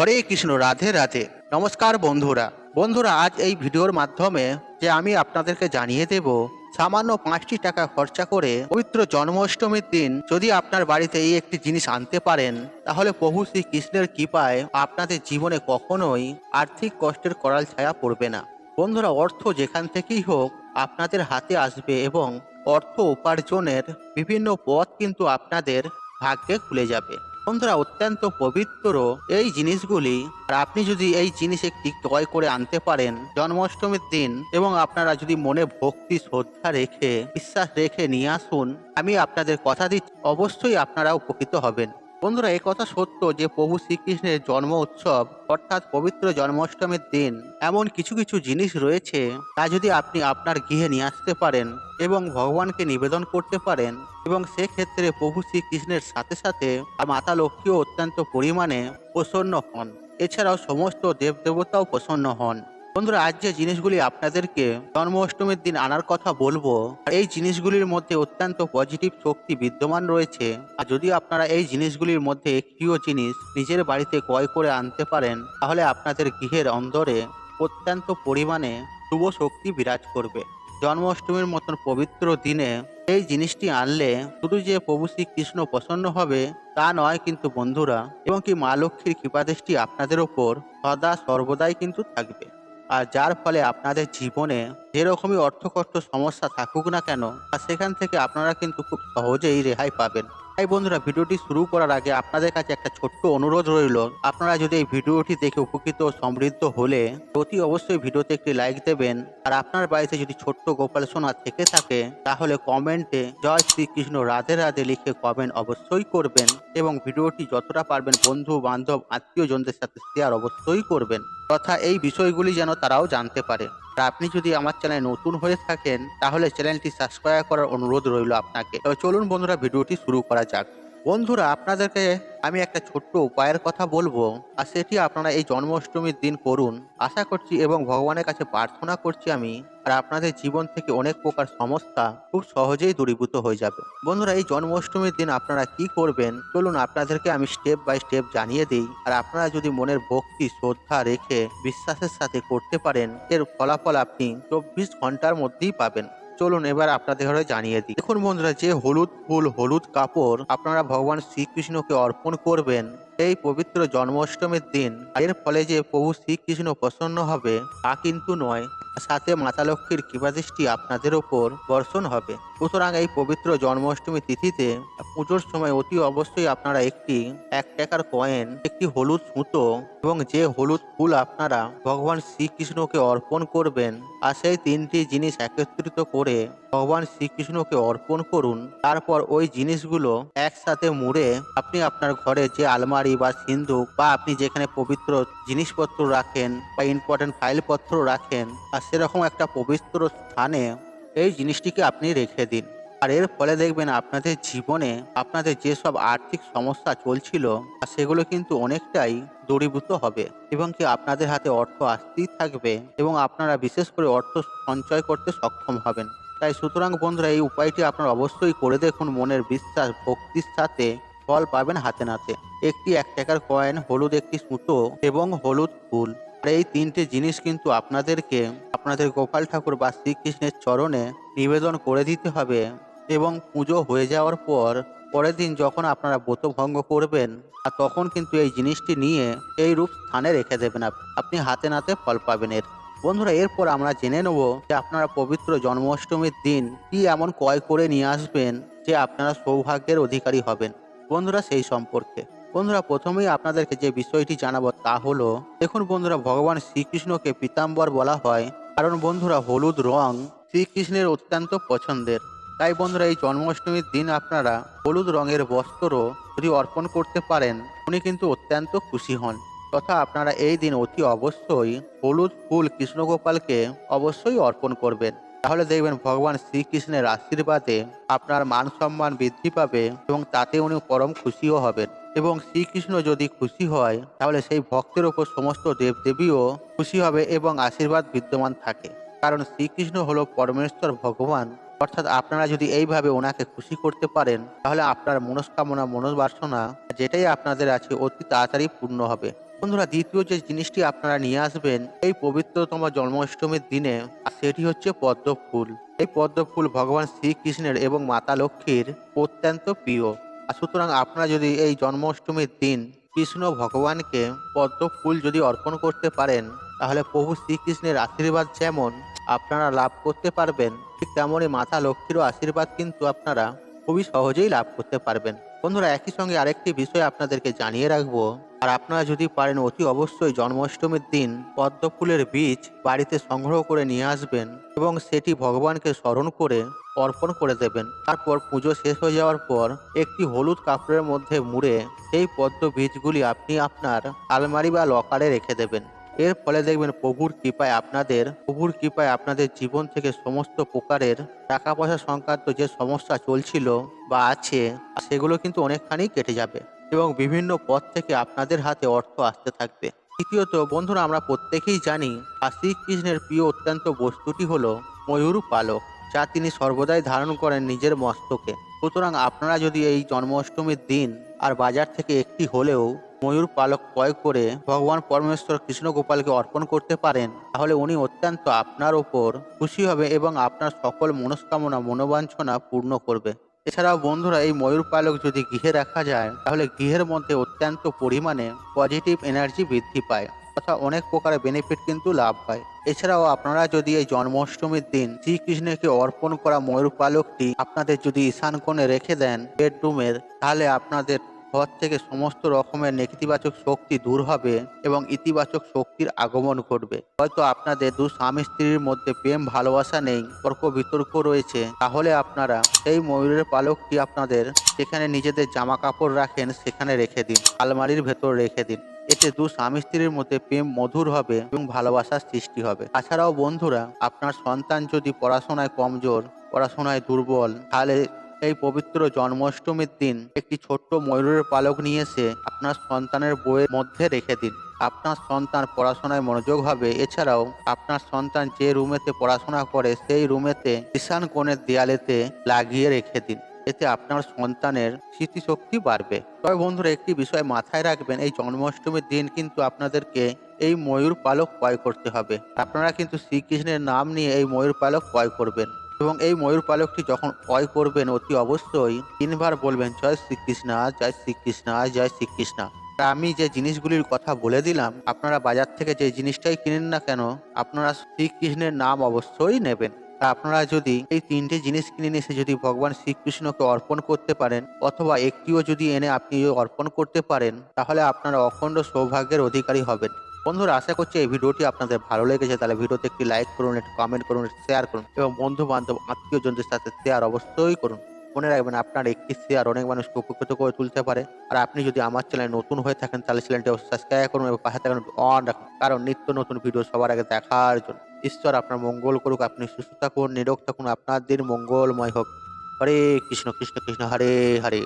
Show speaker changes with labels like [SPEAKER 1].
[SPEAKER 1] হরে কৃষ্ণ, রাধে রাধে। নমস্কার বন্ধুরা। আজ এই ভিডিওর মাধ্যমে যে আমি আপনাদেরকে জানিয়ে দেব, সামান্য 5টি টাকা খরচা করে পবিত্র জন্মাষ্টমীর দিন যদি আপনার বাড়িতে এই একটি জিনিস আনতে পারেন, তাহলে প্রভু শ্রীকৃষ্ণের কৃপায় আপনাদের জীবনে কখনোই আর্থিক কষ্টের করাল ছায়া পড়বে না। বন্ধুরা, অর্থ যেখান থেকেই হোক আপনাদের হাতে আসবে এবং অর্থ উপার্জনের বিভিন্ন পথ কিন্তু আপনাদের ভাগ্যে খুলে যাবে। বন্ধুরা, অত্যন্ত পবিত্র এই জিনিসগুলি, আর আপনি যদি এই জিনিস একটি ক্রয় করে আনতে পারেন জন্মাষ্টমীর দিন এবং আপনারা যদি মনে ভক্তি শ্রদ্ধা রেখে বিশ্বাস রেখে নিয়ে আসুন, আমি আপনাদের কথা দিচ্ছি অবশ্যই আপনারা উপকৃত হবেন। বন্ধুরা, এই কথা সত্য যে প্রভু শ্রীকৃষ্ণের জন্ম উৎসব অর্থাৎ পবিত্র জন্মাষ্টমীর দিন এমন কিছু কিছু জিনিস রয়েছে, তা যদি আপনি আপনার গৃহে নিয়ে আসতে পারেন এবং ভগবানকে নিবেদন করতে পারেন, এবং সেক্ষেত্রে প্রভু শ্রীকৃষ্ণের সাথে সাথে মাতা লক্ষ্মীও অত্যন্ত পরিমাণে প্রসন্ন হন। এছাড়াও সমস্ত দেবদেবতাও প্রসন্ন হন। বন্ধুরা, আজ যে জিনিসগুলি আপনাদেরকে জন্মাষ্টমীর দিন আনার কথা বলবো, এই জিনিসগুলির মধ্যে অত্যন্ত পজিটিভ শক্তি বিদ্যমান রয়েছে। আর যদি আপনারা এই জিনিসগুলির মধ্যে একটিও জিনিস নিজের বাড়িতে ক্রয় করে আনতে পারেন, তাহলে আপনাদের গৃহের অন্দরে অত্যন্ত পরিমাণে শুভ শক্তি বিরাজ করবে। জন্মাষ্টমীর মতন পবিত্র দিনে এই জিনিসটি আনলে শুধু যে প্রভু শ্রীকৃষ্ণ প্রসন্ন হবে তা নয় কিন্তু বন্ধুরা, এবং কি মা লক্ষ্মীর কৃপাদৃষ্টি আপনাদের ওপর সদা সর্বদাই কিন্তু থাকবে। আর যার ফলে আপনাদের জীবনে যেরকমই অর্থকষ্ট সমস্যা থাকুক না কেন, আর সেখান থেকে আপনারা কিন্তু খুব সহজেই রেহাই পাবেন। তাই বন্ধুরা, ভিডিওটি শুরু করার আগে আপনাদের কাছে একটা ছোট্ট অনুরোধ রইল, আপনারা যদি এই ভিডিওটি দেখে উপকৃত ও সমৃদ্ধ হলে অতি অবশ্যই ভিডিওতে একটি লাইক দেবেন। আর আপনার বাড়িতে যদি ছোট্ট গোপাল সোনা থেকে থাকে, তাহলে কমেন্টে জয় শ্রীকৃষ্ণ রাধে রাধে লিখে কমেন্ট অবশ্যই করবেন, এবং ভিডিওটি যতটা পারবেন বন্ধু বান্ধব আত্মীয়জনদের সাথে শেয়ার অবশ্যই করবেন, তথা এই বিষয়গুলি যেন তারাও জানতে পারে। আর আপনি যদি আমার চ্যানেলে নতুন হয়ে থাকেন, তাহলে চ্যানেলটি সাবস্ক্রাইব করার অনুরোধ রইল আপনাকে। তবে চলুন বন্ধুরা, ভিডিওটি শুরু করা যাক। বন্ধুরা, আপনাদেরকে আমি একটা ছোট্ট উপায়ের কথা বলবো, আর সেটি আপনারা এই জন্মাষ্টমীর দিন করুন। আশা করছি এবং ভগবানের কাছে প্রার্থনা করছি আমি, আর আপনাদের জীবন থেকে অনেক প্রকার সমস্যা খুব সহজেই দূরীভূত হয়ে যাবে। বন্ধুরা, এই জন্মাষ্টমীর দিন আপনারা কি করবেন, চলুন আপনাদেরকে আমি স্টেপ বাই স্টেপ জানিয়ে দিই। আর আপনারা যদি মনের ভক্তি শ্রদ্ধা রেখে বিশ্বাসের সাথে করতে পারেন, এর ফলাফল আপনি 24 ঘন্টার মধ্যেই পাবেন। চলুন এবার আপনাদের ঘরে জানিয়ে দিই। দেখুন বন্ধুরা, যে হলুদ ফুল হলুদ কাপড় আপনারা ভগবান শ্রীকৃষ্ণকে অর্পণ করবেন এই পবিত্র জন্মাষ্টমীর দিন, এর ফলে যে প্রভু শ্রীকৃষ্ণ প্রসন্ন হবে তা কিন্তু নয়, সাথে মাতা লক্ষ্মীর কৃপাদৃষ্টি আপনাদের ওপর বর্ষণ হবে। সুতরাং এই পবিত্র জন্মাষ্টমী তিথিতে পুজোর সময় অতি অবশ্যই আপনারা একটি 1 টাকার কয়েন, একটি হলুদ সুতো এবং যে হলুদ ফুল আপনারা ভগবান শ্রীকৃষ্ণকে অর্পণ করবেন, আর সেই 3টি জিনিস একত্রিত করে ভগবান শ্রীকৃষ্ণকে অর্পণ করুন। তারপর ওই জিনিসগুলো একসাথে মুড়ে আপনি আপনার ঘরে যে আলমারি বা সিন্ধুক বা আপনি যেখানে পবিত্র জিনিসপত্র রাখেন বা ইম্পর্টেন্ট ফাইলপত্র রাখেন, আর সেরকম একটা পবিত্র স্থানে এই জিনিসটিকে আপনি রেখে দিন। আর এর ফলে দেখবেন আপনাদের জীবনে আপনাদের যেসব আর্থিক সমস্যা চলছিল, আর সেগুলো কিন্তু অনেকটাই দূরীভূত হবে, এবং কি আপনাদের হাতে অর্থ আসতেই থাকবে এবং আপনারা বিশেষ করে অর্থ সঞ্চয় করতে সক্ষম হবেন। তাই সুতরাং বন্ধুরা, এই উপায়টি আপনারা অবশ্যই করে দেখুন। মনের বিশ্বাস ভক্তির সাথে ফল পাবেন হাতে নাতে। একটি 1 টাকার কয়েন, হলুদ একটি সুতো এবং হলুদ ফুল, আর এই 3টে জিনিস কিন্তু আপনাদেরকে আপনাদের গোপাল ঠাকুর বা শ্রীকৃষ্ণের চরণে নিবেদন করে দিতে হবে। এবং পুজো হয়ে যাওয়ার পর পরের দিন যখন আপনারা ব্রত ভঙ্গ করবেন, আর তখন কিন্তু এই জিনিসটি নিয়ে এই রূপ স্থানে রেখে দেবেন, আপনি হাতে নাতে ফল পাবেন এর। বন্ধুরা, এরপর আমরা জেনে নেব যে আপনারা পবিত্র জন্মাষ্টমীর দিন কি এমন ক্রয় করে নিয়ে আসবেন যে আপনারা সৌভাগ্যের অধিকারী হবেন। বন্ধুরা, সেই সম্পর্কে বন্ধুরা প্রথমেই আপনাদেরকে যে বিষয়টি জানাবো তা হলো, দেখুন বন্ধুরা, ভগবান শ্রীকৃষ্ণকে পীতাম্বর বলা হয় কারণ বন্ধুরা হলুদ রং শ্রীকৃষ্ণের অত্যন্ত পছন্দের। তাই বন্ধুরা, এই জন্মাষ্টমীর দিন আপনারা হলুদ রঙের বস্ত্র যদি অর্পণ করতে পারেন, উনি কিন্তু অত্যন্ত খুশি হন। তথা আপনারা এই দিন অতি অবশ্যই হলুদ ফুল কৃষ্ণগোপালকে অবশ্যই অর্পণ করবেন। তাহলে দেখবেন ভগবান শ্রীকৃষ্ণের আশীর্বাদে আপনার মান সম্মান বৃদ্ধি পাবে এবং তাতে উনি পরম খুশিও হবেন। এবং শ্রীকৃষ্ণ যদি খুশি হয়, তাহলে সেই ভক্তের ওপর সমস্ত দেবদেবীও খুশি হবে এবং আশীর্বাদ বিদ্যমান থাকে। কারণ শ্রীকৃষ্ণ হলো পরমেশ্বর ভগবান অর্থাৎ আপনারা যদি এইভাবে ওনাকে খুশি করতে পারেন তাহলে আপনার মনস্কামনা মনোবাসনা যেটাই আপনাদের আছে অতি তাড়াতাড়ি পূর্ণ হবে। বন্ধুরা, দ্বিতীয় যে জিনিসটি আপনারা নিয়ে আসবেন এই পবিত্রতম জন্মাষ্টমীর দিনে, আর সেটি হচ্ছে পদ্ম ফুল। এই পদ্ম ফুল ভগবান শ্রীকৃষ্ণের এবং মাতা লক্ষ্মীর অত্যন্ত প্রিয়। আর সুতরাং আপনারা যদি এই জন্মাষ্টমীর দিন কৃষ্ণ ভগবানকে পদ্ম ফুল যদি অর্পণ করতে পারেন তাহলে প্রভু শ্রীকৃষ্ণের আশীর্বাদ যেমন আপনারা লাভ করতে পারবেন, ঠিক তেমনই মাতা লক্ষ্মীরও আশীর্বাদ কিন্তু আপনারা খুবই সহজেই লাভ করতে পারবেন। বন্ধুরা, একই সঙ্গে আরেকটি বিষয় আপনাদেরকে জানিয়ে রাখবো, আর আপনারা যদি পারেন অতি অবশ্যই জন্মাষ্টমীর দিন পদ্ম ফুলের বীজ বাড়িতে সংগ্রহ করে নিয়ে আসবেন এবং সেটি ভগবানকে স্মরণ করে অর্পণ করে দেবেন। তারপর পুজো শেষ হয়ে যাওয়ার পর একটি হলুদ কাপড়ের মধ্যে মুড়ে সেই পদ্ম বীজগুলি আপনি আপনার আলমারি বা লকারে রেখে দেবেন। এর ফলে দেখবেন প্রভুর কৃপায় আপনাদের জীবন থেকে সমস্ত প্রকারের টাকা পয়সা সংক্রান্ত যে সমস্যা চলছিল বা আছে সেগুলো কিন্তু অনেকখানি কেটে যাবে এবং বিভিন্ন পথ থেকে আপনাদের হাতে অর্থ আসতে থাকবে। তৃতীয়ত বন্ধুরা, আমরা প্রত্যেকেই জানি আর শ্রীকৃষ্ণের প্রিয় অত্যন্ত বস্তুটি হলো ময়ূর পালক, যা তিনি সর্বদাই ধারণ করেন নিজের মস্তকে। সুতরাং আপনারা যদি এই জন্মাষ্টমীর দিন আর বাজার থেকে একটি হলেও ময়ূর পালক ক্রয় করে ভগবান পরমেশ্বর কৃষ্ণ গোপালকে অর্পণ করতে পারেন তাহলে উনি অত্যন্ত আপনার ওপর খুশি হবে এবং আপনার সকল মনস্কামনা মনোবাঞ্ছনা পূর্ণ করবে। এছাড়াও বন্ধুরা, এই ময়ূর পালক যদি গৃহে রাখা যায় তাহলে গৃহের মধ্যে অত্যন্ত পরিমাণে পজিটিভ এনার্জি বৃদ্ধি পায় তথা অনেক প্রকারের বেনিফিট কিন্তু লাভ হয়। এছাড়াও আপনারা যদি এই জন্মাষ্টমীর দিন শ্রীকৃষ্ণকে অর্পণ করা ময়ূর পালকটি আপনাদের যদি ঈশান কোণে রেখে দেন বেডরুমের, তাহলে আপনাদের ঘর থেকে সমস্ত রকমের নেতিবাচক শক্তি দূর হবে এবং ইতিবাচক শক্তির আগমন ঘটবে। হয়তো আপনাদের দু স্বামী স্ত্রীর মধ্যে প্রেম ভালোবাসা নেই, তর্ক বিতর্ক রয়েছে, তাহলে আপনারা সেই ময়ূরের পালকটি আপনাদের যেখানে নিজেদের জামা কাপড় রাখেন সেখানে রেখে দিন, আলমারির ভেতর রেখে দিন। এতে দু স্বামী স্ত্রীর মধ্যে প্রেম মধুর হবে এবং ভালোবাসার সৃষ্টি হবে। তাছাড়াও বন্ধুরা, আপনার সন্তান যদি পড়াশোনায় কমজোর, পড়াশোনায় দুর্বল, তাহলে এই পবিত্র জন্মাষ্টমীর দিন একটি ছোট্ট ময়ূরের পালক নিয়ে এসে আপনার সন্তানের বইয়ের মধ্যে রেখে দিন। আপনার সন্তান পড়াশোনায় মনোযোগ হবে। এছাড়াও আপনার সন্তান যে রুমেতে পড়াশোনা করে সেই রুমেতে ঈশান কোণের দেয়ালেতে লাগিয়ে রেখে দিন। এতে আপনার সন্তানের স্মৃতিশক্তি বাড়বে। তবে বন্ধুরা, একটি বিষয় মাথায় রাখবেন, এই জন্মাষ্টমীর দিন কিন্তু আপনাদেরকে এই ময়ূর পালক ক্রয় করতে হবে। আপনারা কিন্তু শ্রীকৃষ্ণের নাম নিয়ে এই ময়ূর পালক ক্রয় করবেন এবং এই ময়ূর পালকটি যখন ক্রয় করবেন অতি অবশ্যই 3বার বলবেন জয় শ্রীকৃষ্ণ, জয় শ্রীকৃষ্ণ, জয় শ্রীকৃষ্ণ। আমি যে জিনিসগুলির কথা বলে দিলাম, আপনারা বাজার থেকে যে জিনিসটাই কিনেন না কেন আপনারা শ্রীকৃষ্ণের নাম অবশ্যই নেবেন। আপনারা যদি এই 3টে জিনিস কিনে নিয়ে এসে যদি ভগবান শ্রীকৃষ্ণকে অর্পণ করতে পারেন অথবা একটিও যদি এনে আপনি অর্পণ করতে পারেন তাহলে আপনারা অখণ্ড সৌভাগ্যের অধিকারী হবেন। বন্ধুরা, আশা করছি এই ভিডিওটি আপনাদের ভালো লেগেছে। তাহলে ভিডিওতে একটি লাইক করুন, একটি কমেন্ট করুন, শেয়ার করুন এবং বন্ধু বান্ধব আত্মীয়জনদের সাথে শেয়ার অবশ্যই করুন। মনে রাখবেন, আপনার একটি শেয়ার অনেক মানুষকে উপকৃত করে তুলতে পারে। আর আপনি যদি আমার চ্যানেল নতুন হয়ে থাকেন তাহলে চ্যানেলটি সাবস্ক্রাইব করুন এবং পাশে থাকুন অন রাখুন, কারণ নিত্য নতুন ভিডিও সবার আগে দেখার জন্য। ঈশ্বর আপনার মঙ্গল করুক, আপনি সুস্থ থাকুন, নিরোগ থাকুন, আপনার দিন মঙ্গলময় হোক। হরে কৃষ্ণ কৃষ্ণ কৃষ্ণ হরে হরে।